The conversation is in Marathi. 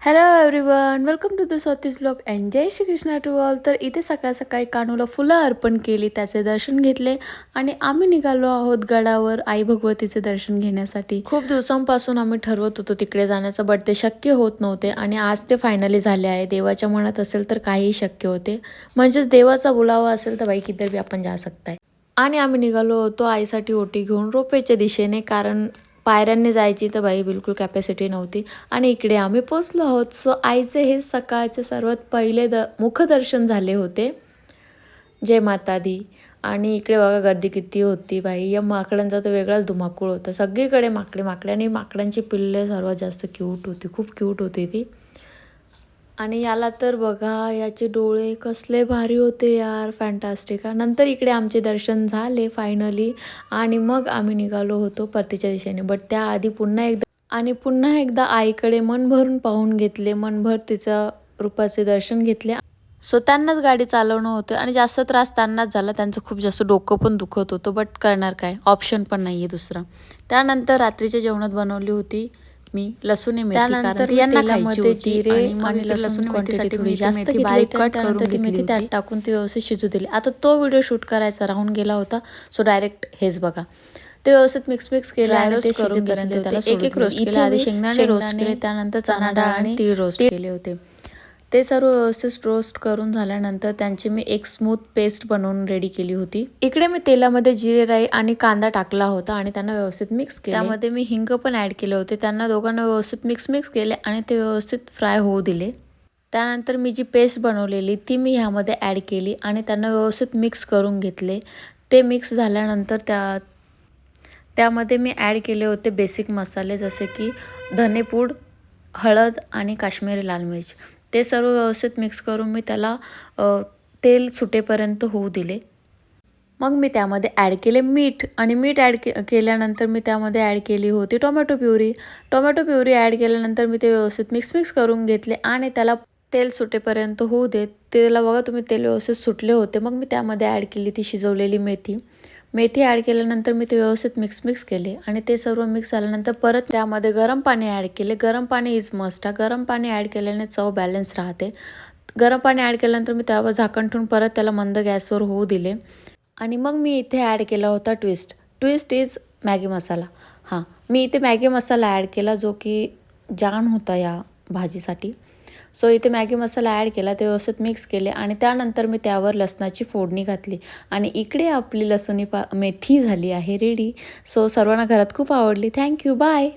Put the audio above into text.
Hello everyone, welcome to the Swati's blog and Jai Shri Krishna to all. तर इथे सकाळ सकाळी कान्हूला फुलं अर्पण केली, त्याचे दर्शन घेतले आणि आम्ही निघालो आहोत गडावर आई भगवतीचे दर्शन घेण्यासाठी. खूप दिवसांपासून आम्ही ठरवत होतो तिकडे जाण्याचं, बट ते शक्य होत नव्हते आणि आज ते फायनली झाले आहे. देवाच्या मनात असेल तर काहीही शक्य होते, म्हणजेच देवाचा बोलावा असेल तर बाई किधर भी आपण जा सकताय. आणि आम्ही निघालो होतो आईसाठी ओटी घेऊन रोपेच्या दिशेने, कारण पायऱ्यांनी जायची तर बाई बिलकुल कॅपॅसिटी नव्हती आणि इकडे आम्ही पोचलो आहोत. सो आईचे हे सकाळचे सर्वात पहिले मुखदर्शन झाले होते. जय माता दी. आणि इकडे बघा गर्दी किती होती बाई, या माकडांचा तर वेगळाच धुमाकूळ होता. सगळीकडे माकडे आणि माकडांची पिल्ले सर्वात जास्त क्यूट होती, खूप क्यूट होती ती. आणि याला तर बघा, याचे डोळे कसले भारी होते यार, फॅन्टास्टिक. नंतर इकडे आमचे दर्शन झाले फायनली आणि मग आम्ही निघालो होतो परतीच्या दिशेने. बट त्याआधी पुन्हा एकदा आईकडे मन भरून पाहून घेतले, मनभर तिचं रूपाचे दर्शन घेतले. सो त्यांनाच गाडी चालवणं होतं आणि जास्त त्रास त्यांनाच झाला. त्यांचं खूप जास्त डोकं पण दुखत होतं, बट करणार काय, ऑप्शन पण नाही आहे दुसरा. त्यानंतर रात्रीच्या जेवणात बनवली होती मी लसूण मेथी. त्यानंतर यांना तेलामध्ये जिरे आणि लसूण क्वांटिटी थोडी जास्त बारीक कट करून ती मेथी त्यात टाकून ती व्यवस्थित शिजू दिली. आता तो व्हिडिओ शूट करायचा राहून गेला होता, सो डायरेक्ट हेच बघा. ते व्यवस्थित मिक्स केलं आणि ते शिजेपर्यंत त्याला एक रोस्ट केले. आधी शेंगदाणे रोस्ट केले, त्यानंतर चणा डाळ आणि तीळ रोस्ट केले होते. ते सर्व व्यवस्थित रोस्ट करून झाल्यानंतर त्यांची मी एक स्मूथ पेस्ट बनवून रेडी केली होती. इकडे मी तेलामध्ये जिरे राई आणि कांदा टाकला होता आणि त्यांना व्यवस्थित मिक्स केले. त्यामध्ये मी हिंग पण ॲड केले होते. त्यांना दोघांना व्यवस्थित मिक्स केले आणि ते व्यवस्थित फ्राय होऊ दिले. त्यानंतर मी जी पेस्ट बनवलेली ती मी ह्यामध्ये ॲड केली आणि त्यांना व्यवस्थित मिक्स करून घेतले. ते मिक्स झाल्यानंतर त्यामध्ये मी ॲड केले होते बेसिक मसाले, जसे की धनेपूड, हळद आणि काश्मीरी लाल मिर्च. ते सर्व व्यवस्थित मिक्स करून मी त्याला तेल सुटेपर्यंत होऊ दिले. मग मी त्यामध्ये ॲड केले मीठ आणि मीठ ॲड केल्यानंतर मी त्यामध्ये ॲड केली होती टोमॅटो प्युरी ॲड केल्यानंतर मी ते व्यवस्थित मिक्स करून घेतले आणि त्याला तेल सुटेपर्यंत होऊ देत. तेला बघा तुम्ही, तेल व्यवस्थित सुटले होते. मग मी त्यामध्ये ॲड केली ती शिजवलेली मेथी ॲड केल्यानंतर मी ते व्यवस्थित मिक्स केले आणि ते सर्व मिक्स झाल्यानंतर परत त्यामध्ये गरम पाणी ॲड केले. गरम पाणी इज मस्ट. गरम पाणी ॲड केल्याने चव बॅलन्स राहते. गरम पाणी ॲड केल्यानंतर मी त्यावर झाकण ठेवून परत त्याला मंद गॅसवर होऊ दिले. आणि मग मी इथे ॲड केला होता ट्विस्ट इज मॅगी मसाला. मी इथे मॅगी मसाला ॲड केला, जो की जान होता या भाजीसाठी. सो इथे मॅगी मसाला ॲड केला, ते व्यवस्थित मिक्स केले आणि त्यानंतर मी त्यावर लसणाची फोडणी घातली आणि इकडे आपली लसूणी मेथी झाली आहे रेडी. सो सर्वांना घरात खूप आवडली. Thank you, bye.